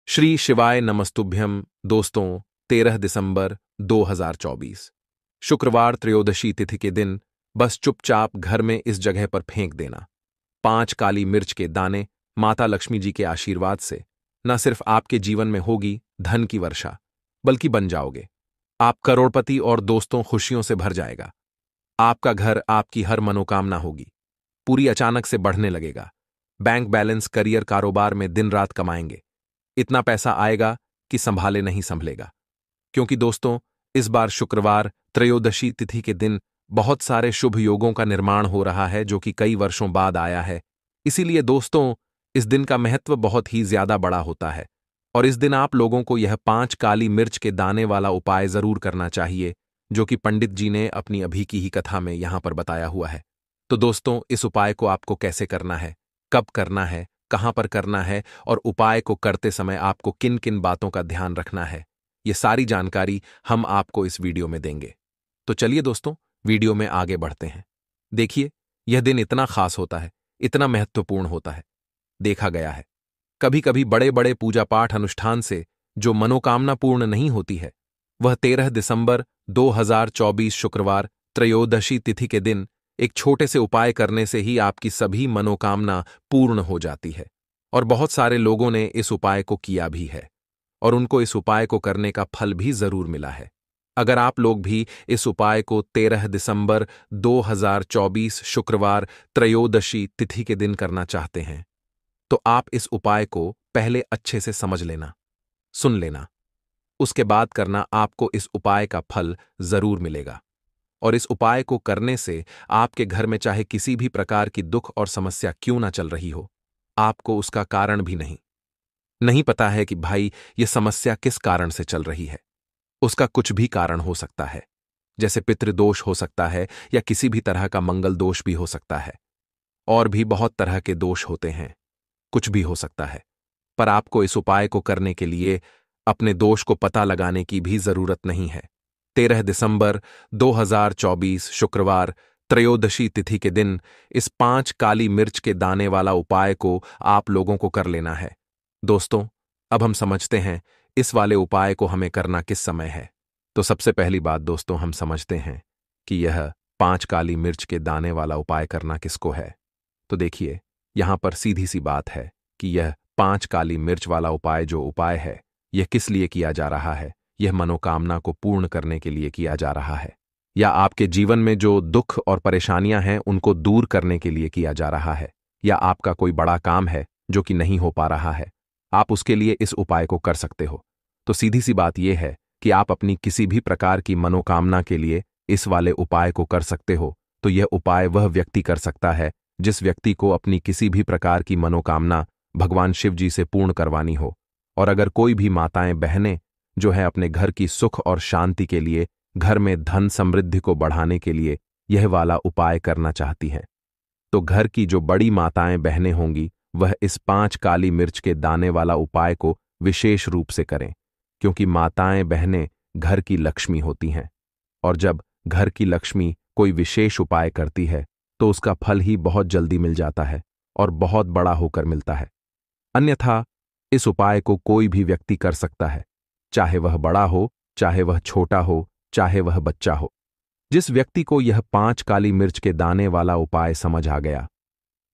श्री शिवाय नमस्तुभ्यम। दोस्तों, 13 दिसंबर 2024 शुक्रवार त्रयोदशी तिथि के दिन बस चुपचाप घर में इस जगह पर फेंक देना 5 काली मिर्च के दाने। माता लक्ष्मी जी के आशीर्वाद से न सिर्फ आपके जीवन में होगी धन की वर्षा, बल्कि बन जाओगे आप करोड़पति और दोस्तों खुशियों से भर जाएगा। आपका घर आपकी हर मनोकामना होगी पूरी अचानक से बढ़ने लगेगा। बैंक बैलेंस, करियर, कारोबार में दिन रात कमाएंगे। इतना पैसा आएगा कि संभाले नहीं संभलेगा। क्योंकि दोस्तों, इस बार शुक्रवार त्रयोदशी तिथि के दिन बहुत सारे शुभ योगों का निर्माण हो रहा है, जो कि कई वर्षों बाद आया है। इसीलिए दोस्तों, इस दिन का महत्व बहुत ही ज्यादा बड़ा होता है और इस दिन आप लोगों को यह 5 काली मिर्च के दाने वाला उपाय जरूर करना चाहिए, जो कि पंडित जी ने अपनी अभी की ही कथा में यहां पर बताया हुआ है। तो दोस्तों, इस उपाय को आपको कैसे करना है, कब करना है, कहां पर करना है और उपाय को करते समय आपको किन किन बातों का ध्यान रखना है, ये सारी जानकारी हम आपको इस वीडियो में देंगे। तो चलिए दोस्तों, वीडियो में आगे बढ़ते हैं। देखिए, यह दिन इतना खास होता है, इतना महत्वपूर्ण होता है। देखा गया है कभी कभी बड़े बड़े पूजा पाठ अनुष्ठान से जो मनोकामना पूर्ण नहीं होती है, वह 13 दिसंबर 2024 शुक्रवार त्रयोदशी तिथि के दिन एक छोटे से उपाय करने से ही आपकी सभी मनोकामना पूर्ण हो जाती है। और बहुत सारे लोगों ने इस उपाय को किया भी है और उनको इस उपाय को करने का फल भी जरूर मिला है। अगर आप लोग भी इस उपाय को 13 दिसंबर 2024 शुक्रवार त्रयोदशी तिथि के दिन करना चाहते हैं, तो आप इस उपाय को पहले अच्छे से समझ लेना, सुन लेना। उसके बाद करना, आपको इस उपाय का फल जरूर मिलेगा। और इस उपाय को करने से आपके घर में चाहे किसी भी प्रकार की दुख और समस्या क्यों ना चल रही हो, आपको उसका कारण भी नहीं पता है कि भाई ये समस्या किस कारण से चल रही है। उसका कुछ भी कारण हो सकता है, जैसे पितृदोष हो सकता है या किसी भी तरह का मंगल दोष भी हो सकता है। और भी बहुत तरह के दोष होते हैं, कुछ भी हो सकता है। पर आपको इस उपाय को करने के लिए अपने दोष को पता लगाने की भी जरूरत नहीं है। 13 दिसंबर 2024 शुक्रवार त्रयोदशी तिथि के दिन इस 5 काली मिर्च के दाने वाला उपाय को आप लोगों को कर लेना है। दोस्तों, अब हम समझते हैं इस वाले उपाय को हमें करना किस समय है। तो सबसे पहली बात दोस्तों, हम समझते हैं कि यह 5 काली मिर्च के दाने वाला उपाय करना किसको है। तो देखिए, यहां पर सीधी सी बात है कि यह 5 काली मिर्च वाला उपाय जो उपाय है, यह किस लिए किया जा रहा है। यह मनोकामना को पूर्ण करने के लिए किया जा रहा है, या आपके जीवन में जो दुख और परेशानियां हैं उनको दूर करने के लिए किया जा रहा है, या आपका कोई बड़ा काम है जो कि नहीं हो पा रहा है, आप उसके लिए इस उपाय को कर सकते हो। तो सीधी सी बात यह है कि आप अपनी किसी भी प्रकार की मनोकामना के लिए इस वाले उपाय को कर सकते हो। तो यह उपाय वह व्यक्ति कर सकता है जिस व्यक्ति को अपनी किसी भी प्रकार की मनोकामना भगवान शिव जी से पूर्ण करवानी हो। और अगर कोई भी माताएं बहनें जो है अपने घर की सुख और शांति के लिए, घर में धन समृद्धि को बढ़ाने के लिए यह वाला उपाय करना चाहती हैं, तो घर की जो बड़ी माताएं बहनें होंगी वह इस 5 काली मिर्च के दाने वाला उपाय को विशेष रूप से करें। क्योंकि माताएं बहनें घर की लक्ष्मी होती हैं, और जब घर की लक्ष्मी कोई विशेष उपाय करती है तो उसका फल ही बहुत जल्दी मिल जाता है और बहुत बड़ा होकर मिलता है। अन्यथा इस उपाय को कोई भी व्यक्ति कर सकता है, चाहे वह बड़ा हो, चाहे वह छोटा हो, चाहे वह बच्चा हो। जिस व्यक्ति को यह 5 काली मिर्च के दाने वाला उपाय समझ आ गया,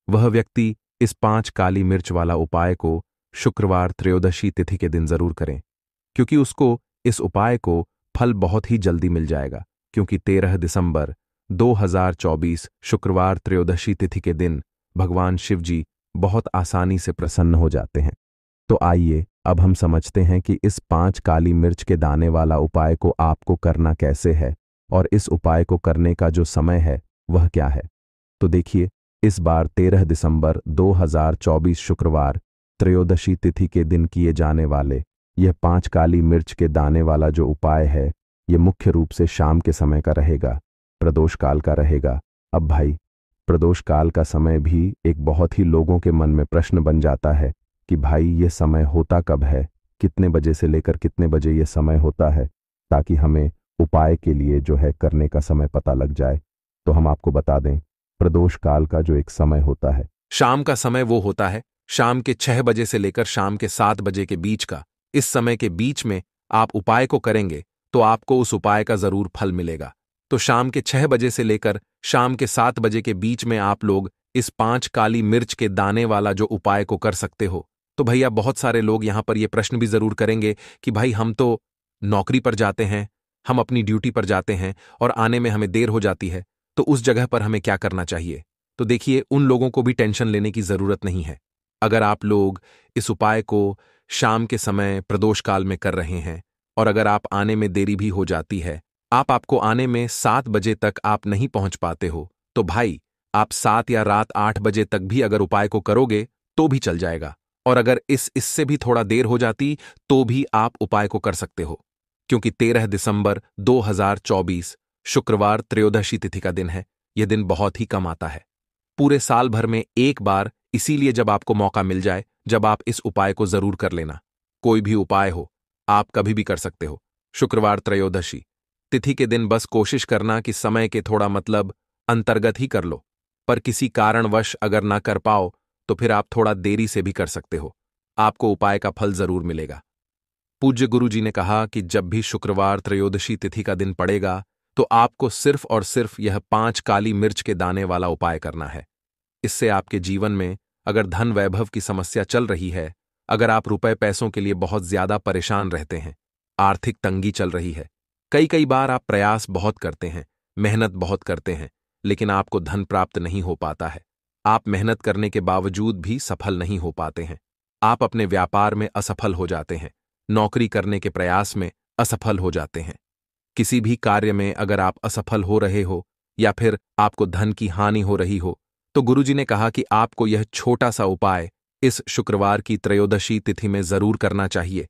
वह व्यक्ति इस 5 काली मिर्च वाला उपाय को शुक्रवार त्रयोदशी तिथि के दिन जरूर करें, क्योंकि उसको इस उपाय को फल बहुत ही जल्दी मिल जाएगा। क्योंकि 13 दिसंबर 2024 शुक्रवार त्रयोदशी तिथि के दिन भगवान शिव जी बहुत आसानी से प्रसन्न हो जाते हैं। तो आइए अब हम समझते हैं कि इस 5 काली मिर्च के दाने वाला उपाय को आपको करना कैसे है और इस उपाय को करने का जो समय है वह क्या है। तो देखिए, इस बार 13 दिसंबर 2024 शुक्रवार त्रयोदशी तिथि के दिन किए जाने वाले यह 5 काली मिर्च के दाने वाला जो उपाय है, यह मुख्य रूप से शाम के समय का रहेगा, प्रदोष काल का रहेगा। अब भाई, प्रदोष काल का समय भी एक बहुत ही लोगों के मन में प्रश्न बन जाता है कि भाई ये समय होता कब है, कितने बजे से लेकर कितने बजे ये समय होता है, ताकि हमें उपाय के लिए जो है करने का समय पता लग जाए। तो हम आपको बता दें, प्रदोष काल का जो एक समय होता है, शाम का समय वो होता है शाम के 6 बजे से लेकर शाम के 7 बजे के बीच का, इस समय के बीच में आप उपाय को करेंगे तो आपको उस उपाय का जरूर फल मिलेगा। तो शाम के 6 बजे से लेकर शाम के 7 बजे के बीच में आप लोग इस 5 काली मिर्च के दाने वाला जो उपाय को कर सकते हो। तो भैया बहुत सारे लोग यहां पर ये प्रश्न भी जरूर करेंगे कि भाई हम तो नौकरी पर जाते हैं, हम अपनी ड्यूटी पर जाते हैं और आने में हमें देर हो जाती है, तो उस जगह पर हमें क्या करना चाहिए? तो देखिए, उन लोगों को भी टेंशन लेने की जरूरत नहीं है। अगर आप लोग इस उपाय को शाम के समय प्रदोष काल में कर रहे हैं और अगर आप आने में देरी भी हो जाती है, आपको आने में 7 बजे तक आप नहीं पहुंच पाते हो, तो भाई आप 7 या रात 8 बजे तक भी अगर उपाय को करोगे तो भी चल जाएगा। और अगर इससे भी थोड़ा देर हो जाती तो भी आप उपाय को कर सकते हो, क्योंकि 13 दिसंबर 2024 शुक्रवार त्रयोदशी तिथि का दिन है। यह दिन बहुत ही कम आता है, पूरे साल भर में एक बार, इसीलिए जब आपको मौका मिल जाए जब आप इस उपाय को जरूर कर लेना। कोई भी उपाय हो, आप कभी भी कर सकते हो। शुक्रवार त्रयोदशी तिथि के दिन बस कोशिश करना कि समय के थोड़ा अंतर्गत ही कर लो, पर किसी कारणवश अगर ना कर पाओ तो फिर आप थोड़ा देरी से भी कर सकते हो, आपको उपाय का फल जरूर मिलेगा। पूज्य गुरु जी ने कहा कि जब भी शुक्रवार त्रयोदशी तिथि का दिन पड़ेगा तो आपको सिर्फ और सिर्फ यह 5 काली मिर्च के दाने वाला उपाय करना है। इससे आपके जीवन में अगर धन वैभव की समस्या चल रही है, अगर आप रुपए पैसों के लिए बहुत ज्यादा परेशान रहते हैं, आर्थिक तंगी चल रही है, कई बार आप प्रयास बहुत करते हैं, मेहनत बहुत करते हैं, लेकिन आपको धन प्राप्त नहीं हो पाता है, आप मेहनत करने के बावजूद भी सफल नहीं हो पाते हैं, आप अपने व्यापार में असफल हो जाते हैं, नौकरी करने के प्रयास में असफल हो जाते हैं, किसी भी कार्य में अगर आप असफल हो रहे हो या फिर आपको धन की हानि हो रही हो, तो गुरुजी ने कहा कि आपको यह छोटा सा उपाय इस शुक्रवार की त्रयोदशी तिथि में जरूर करना चाहिए।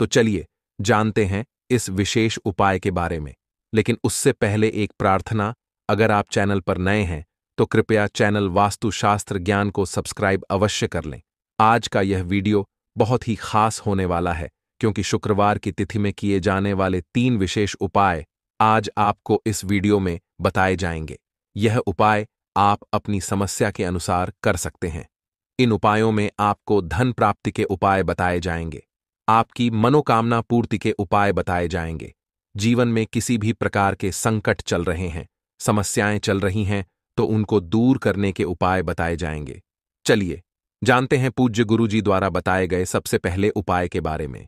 तो चलिए जानते हैं इस विशेष उपाय के बारे में, लेकिन उससे पहले एक प्रार्थना, अगर आप चैनल पर नए हैं तो कृपया चैनल वास्तुशास्त्र ज्ञान को सब्सक्राइब अवश्य कर लें। आज का यह वीडियो बहुत ही खास होने वाला है, क्योंकि शुक्रवार की तिथि में किए जाने वाले 3 विशेष उपाय आज आपको इस वीडियो में बताए जाएंगे। यह उपाय आप अपनी समस्या के अनुसार कर सकते हैं। इन उपायों में आपको धन प्राप्ति के उपाय बताए जाएंगे, आपकी मनोकामना पूर्ति के उपाय बताए जाएंगे, जीवन में किसी भी प्रकार के संकट चल रहे हैं, समस्याएं चल रही हैं तो उनको दूर करने के उपाय बताए जाएंगे। चलिए जानते हैं पूज्य गुरु जी द्वारा बताए गए सबसे पहले उपाय के बारे में।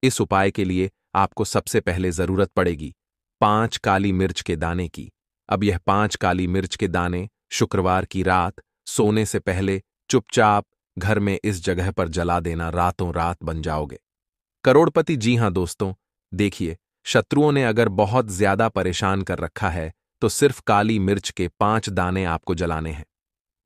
इस उपाय के लिए आपको सबसे पहले जरूरत पड़ेगी 5 काली मिर्च के दाने की। अब यह 5 काली मिर्च के दाने शुक्रवार की रात सोने से पहले चुपचाप घर में इस जगह पर जला देना, रातों रात बन जाओगे करोड़पति। जी हां दोस्तों, देखिए, शत्रुओं ने अगर बहुत ज्यादा परेशान कर रखा है तो सिर्फ काली मिर्च के 5 दाने आपको जलाने हैं।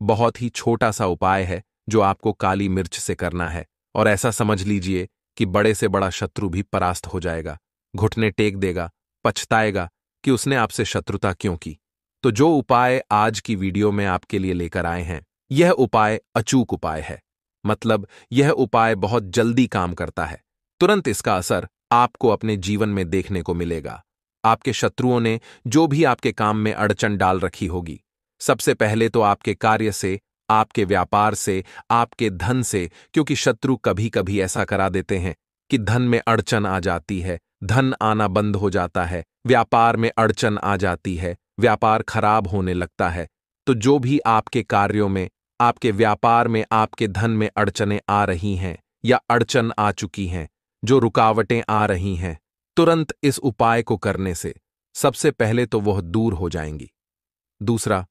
बहुत ही छोटा सा उपाय है जो आपको काली मिर्च से करना है, और ऐसा समझ लीजिए कि बड़े से बड़ा शत्रु भी परास्त हो जाएगा, घुटने टेक देगा, पछताएगा कि उसने आपसे शत्रुता क्यों की। तो जो उपाय आज की वीडियो में आपके लिए लेकर आए हैं, यह उपाय अचूक उपाय है, मतलब यह उपाय बहुत जल्दी काम करता है, तुरंत इसका असर आपको अपने जीवन में देखने को मिलेगा। आपके शत्रुओं ने जो भी आपके काम में अड़चन डाल रखी होगी, सबसे पहले तो आपके कार्य से, आपके व्यापार से, आपके धन से, क्योंकि शत्रु कभी कभी ऐसा करा देते हैं कि धन में अड़चन आ जाती है, धन आना बंद हो जाता है, व्यापार में अड़चन आ जाती है, व्यापार खराब होने लगता है। तो जो भी आपके कार्यों में, आपके व्यापार में, आपके धन में अड़चनें आ रही हैं या अड़चन आ चुकी हैं, जो रुकावटें आ रही हैं, तुरंत इस उपाय को करने से सबसे पहले तो वह दूर हो जाएंगी। दूसरा,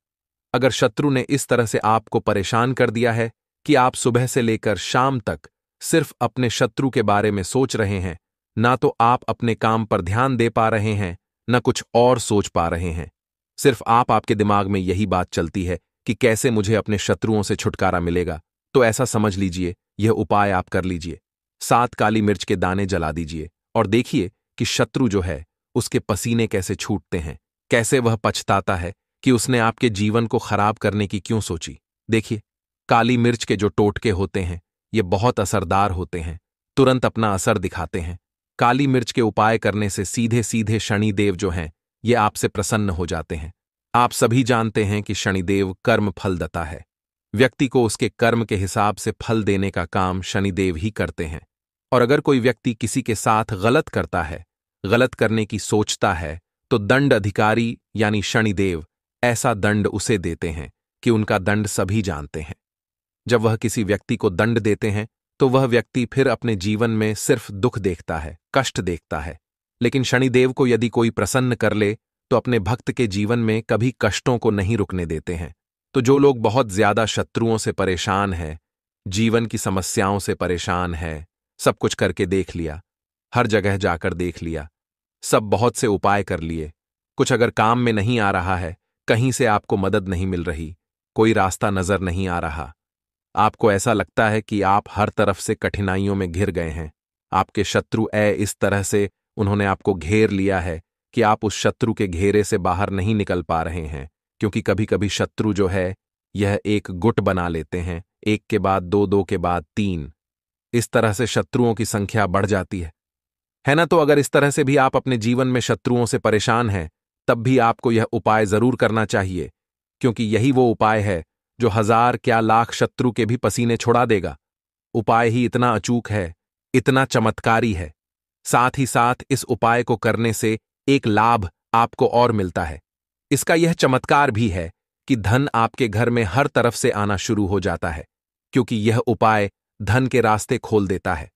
अगर शत्रु ने इस तरह से आपको परेशान कर दिया है कि आप सुबह से लेकर शाम तक सिर्फ अपने शत्रु के बारे में सोच रहे हैं, ना तो आप अपने काम पर ध्यान दे पा रहे हैं, ना कुछ और सोच पा रहे हैं, सिर्फ आपके दिमाग में यही बात चलती है कि कैसे मुझे अपने शत्रुओं से छुटकारा मिलेगा, तो ऐसा समझ लीजिए यह उपाय आप कर लीजिए। 7 काली मिर्च के दाने जला दीजिए और देखिए कि शत्रु जो है उसके पसीने कैसे छूटते हैं, कैसे वह पछताता है कि उसने आपके जीवन को खराब करने की क्यों सोची। देखिए, काली मिर्च के जो टोटके होते हैं ये बहुत असरदार होते हैं, तुरंत अपना असर दिखाते हैं। काली मिर्च के उपाय करने से सीधे सीधे शनिदेव जो हैं ये आपसे प्रसन्न हो जाते हैं। आप सभी जानते हैं कि शनिदेव कर्म फलदाता है, व्यक्ति को उसके कर्म के हिसाब से फल देने का काम शनिदेव ही करते हैं। और अगर कोई व्यक्ति किसी के साथ गलत करता है, गलत करने की सोचता है, तो दंड अधिकारी यानी शनिदेव ऐसा दंड उसे देते हैं कि उनका दंड सभी जानते हैं। जब वह किसी व्यक्ति को दंड देते हैं तो वह व्यक्ति फिर अपने जीवन में सिर्फ दुख देखता है, कष्ट देखता है। लेकिन शनिदेव को यदि कोई प्रसन्न कर ले तो अपने भक्त के जीवन में कभी कष्टों को नहीं रुकने देते हैं। तो जो लोग बहुत ज्यादा शत्रुओं से परेशान है, जीवन की समस्याओं से परेशान है, सब कुछ करके देख लिया, हर जगह जाकर देख लिया, सब बहुत से उपाय कर लिए, कुछ अगर काम में नहीं आ रहा है, कहीं से आपको मदद नहीं मिल रही, कोई रास्ता नजर नहीं आ रहा, आपको ऐसा लगता है कि आप हर तरफ से कठिनाइयों में घिर गए हैं, आपके शत्रु इस तरह से उन्होंने आपको घेर लिया है कि आप उस शत्रु के घेरे से बाहर नहीं निकल पा रहे हैं। क्योंकि कभी कभी शत्रु जो है यह एक गुट बना लेते हैं, एक के बाद दो, दो के बाद तीन, इस तरह से शत्रुओं की संख्या बढ़ जाती है ना। तो अगर इस तरह से भी आप अपने जीवन में शत्रुओं से परेशान हैं, तब भी आपको यह उपाय जरूर करना चाहिए, क्योंकि यही वो उपाय है जो 1000 क्या लाख शत्रु के भी पसीने छुड़ा देगा। उपाय ही इतना अचूक है, इतना चमत्कारी है। साथ ही साथ इस उपाय को करने से एक लाभ आपको और मिलता है। इसका यह चमत्कार भी है कि धन आपके घर में हर तरफ से आना शुरू हो जाता है, क्योंकि यह उपाय धन के रास्ते खोल देता है।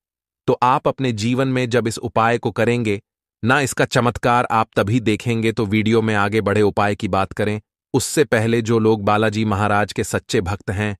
तो आप अपने जीवन में जब इस उपाय को करेंगे ना, इसका चमत्कार आप तभी देखेंगे। तो वीडियो में आगे बढ़े उपाय की बात करें उससे पहले जो लोग बालाजी महाराज के सच्चे भक्त हैं,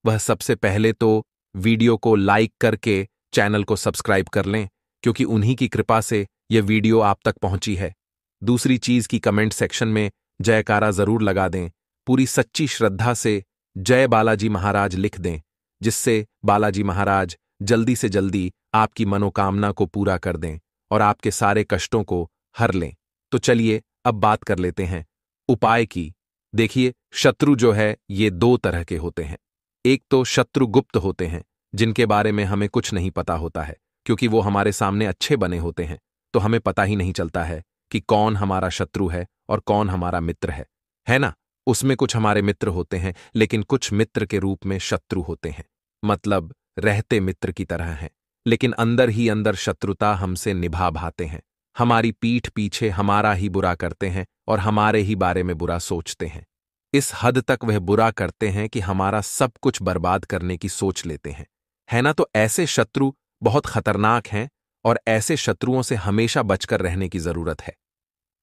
वह सबसे पहले तो वीडियो को लाइक करके चैनल को सब्सक्राइब कर लें, क्योंकि उन्हीं की कृपा से यह वीडियो आप तक पहुंची है। दूसरी चीज की कमेंट सेक्शन में जयकारा जरूर लगा दें, पूरी सच्ची श्रद्धा से जय बालाजी महाराज लिख दें, जिससे बालाजी महाराज जल्दी से जल्दी आपकी मनोकामना को पूरा कर दें और आपके सारे कष्टों को हर लें। तो चलिए अब बात कर लेते हैं उपाय की। देखिए, शत्रु जो है ये 2 तरह के होते हैं। एक तो शत्रु गुप्त होते हैं, जिनके बारे में हमें कुछ नहीं पता होता है, क्योंकि वो हमारे सामने अच्छे बने होते हैं, तो हमें पता ही नहीं चलता है कि कौन हमारा शत्रु है और कौन हमारा मित्र है ना। उसमें कुछ हमारे मित्र होते हैं, लेकिन कुछ मित्र के रूप में शत्रु होते हैं, मतलब रहते मित्र की तरह हैं, लेकिन अंदर ही अंदर शत्रुता हमसे निभा भाते हैं, हमारी पीठ पीछे हमारा ही बुरा करते हैं और हमारे ही बारे में बुरा सोचते हैं। इस हद तक वह बुरा करते हैं कि हमारा सब कुछ बर्बाद करने की सोच लेते हैं, है ना। तो ऐसे शत्रु बहुत खतरनाक हैं और ऐसे शत्रुओं से हमेशा बचकर रहने की जरूरत है।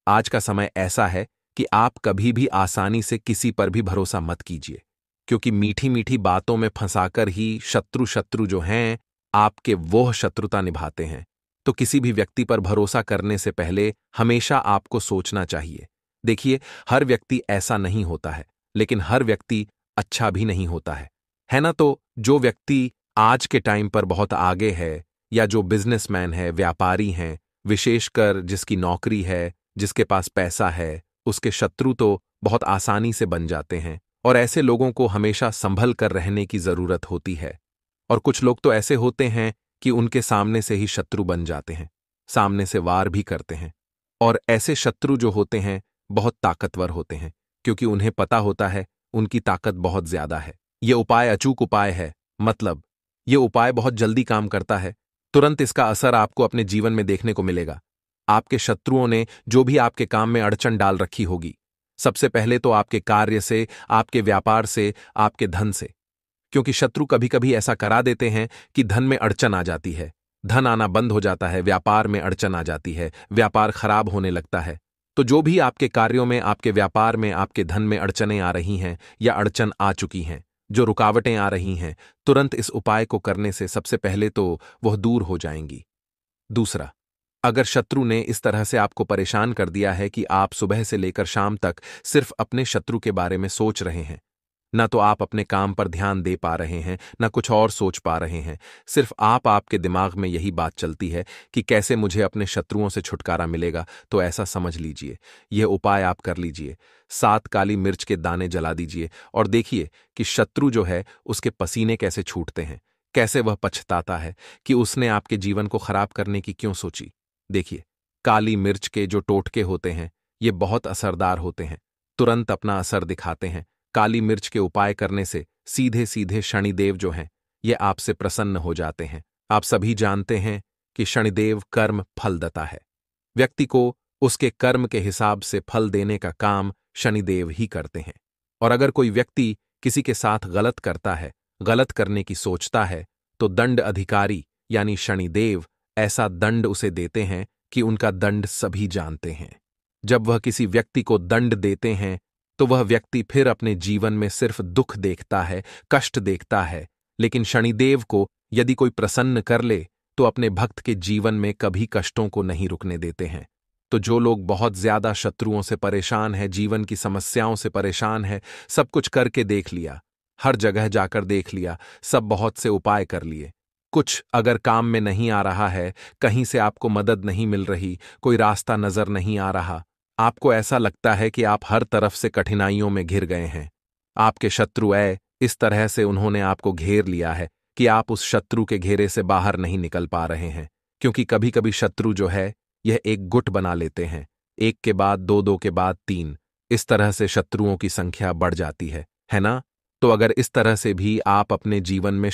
आज का समय ऐसा है कि आप कभी भी आसानी से किसी पर भी भरोसा मत कीजिए, क्योंकि मीठी मीठी बातों में फंसाकर ही शत्रु जो हैं आपके वो शत्रुता निभाते हैं। तो किसी भी व्यक्ति पर भरोसा करने से पहले हमेशा आपको सोचना चाहिए। देखिए, हर व्यक्ति ऐसा नहीं होता है, लेकिन हर व्यक्ति अच्छा भी नहीं होता है ना। तो जो व्यक्ति आज के टाइम पर बहुत आगे है, या जो बिजनेसमैन है, व्यापारी हैं, विशेषकर जिसकी नौकरी है, जिसके पास पैसा है, उसके शत्रु तो बहुत आसानी से बन जाते हैं। और ऐसे लोगों को हमेशा संभल कर रहने की जरूरत होती है। और कुछ लोग तो ऐसे होते हैं कि उनके सामने से ही शत्रु बन जाते हैं, सामने से वार भी करते हैं। और ऐसे शत्रु जो होते हैं बहुत ताकतवर होते हैं, क्योंकि उन्हें पता होता है उनकी ताकत बहुत ज्यादा है। ये उपाय अचूक उपाय है, मतलब ये उपाय बहुत जल्दी काम करता है, तुरंत इसका असर आपको अपने जीवन में देखने को मिलेगा। आपके शत्रुओं ने जो भी आपके काम में अड़चन डाल रखी होगी, सबसे पहले तो आपके कार्य से, आपके व्यापार से, आपके धन से, क्योंकि शत्रु कभी कभी ऐसा करा देते हैं कि धन में अड़चन आ जाती है, धन आना बंद हो जाता है, व्यापार में अड़चन आ जाती है, व्यापार खराब होने लगता है। तो जो भी आपके कार्यों में, आपके व्यापार में, आपके धन में अड़चनें आ रही हैं या अड़चन आ चुकी हैं, जो रुकावटें आ रही हैं, तुरंत इस उपाय को करने से सबसे पहले तो वह दूर हो जाएंगी। दूसरा, अगर शत्रु ने इस तरह से आपको परेशान कर दिया है कि आप सुबह से लेकर शाम तक सिर्फ अपने शत्रु के बारे में सोच रहे हैं, ना तो आप अपने काम पर ध्यान दे पा रहे हैं, ना कुछ और सोच पा रहे हैं, सिर्फ आपके दिमाग में यही बात चलती है कि कैसे मुझे अपने शत्रुओं से छुटकारा मिलेगा, तो ऐसा समझ लीजिए, यह उपाय आप कर लीजिए। 7 काली मिर्च के दाने जला दीजिए और देखिए कि शत्रु जो है उसके पसीने कैसे छूटते हैं, कैसे वह पछताता है कि उसने आपके जीवन को खराब करने की क्यों सोची। देखिए, काली मिर्च के जो टोटके होते हैं ये बहुत असरदार होते हैं, तुरंत अपना असर दिखाते हैं। काली मिर्च के उपाय करने से सीधे सीधे शनिदेव जो हैं ये आपसे प्रसन्न हो जाते हैं। आप सभी जानते हैं कि शनिदेव कर्म फलदाता है। व्यक्ति को उसके कर्म के हिसाब से फल देने का काम शनिदेव ही करते हैं। और अगर कोई व्यक्ति किसी के साथ गलत करता है, गलत करने की सोचता है, तो दंड अधिकारी यानी शनिदेव ऐसा दंड उसे देते हैं कि उनका दंड सभी जानते हैं। जब वह किसी व्यक्ति को दंड देते हैं तो वह व्यक्ति फिर अपने जीवन में सिर्फ दुख देखता है, कष्ट देखता है। लेकिन शनिदेव को यदि कोई प्रसन्न कर ले तो अपने भक्त के जीवन में कभी कष्टों को नहीं रुकने देते हैं। तो जो लोग बहुत ज्यादा शत्रुओं से परेशान है, जीवन की समस्याओं से परेशान है, सब कुछ करके देख लिया, हर जगह जाकर देख लिया, सब बहुत से उपाय कर लिए, कुछ अगर काम में नहीं आ रहा है, कहीं से आपको मदद नहीं मिल रही, कोई रास्ता नजर नहीं आ रहा, आपको ऐसा लगता है कि आप हर तरफ से कठिनाइयों में घिर गए हैं। आपके शत्रु इस तरह से उन्होंने आपको घेर लिया है कि आप उस शत्रु के घेरे से बाहर नहीं निकल पा रहे हैं। क्योंकि कभी कभी शत्रु जो है यह एक गुट बना लेते हैं, एक के बाद दो, दो के बाद तीन, इस तरह से शत्रुओं की संख्या बढ़ जाती है ना। तो अगर इस तरह से भी आप अपने जीवन में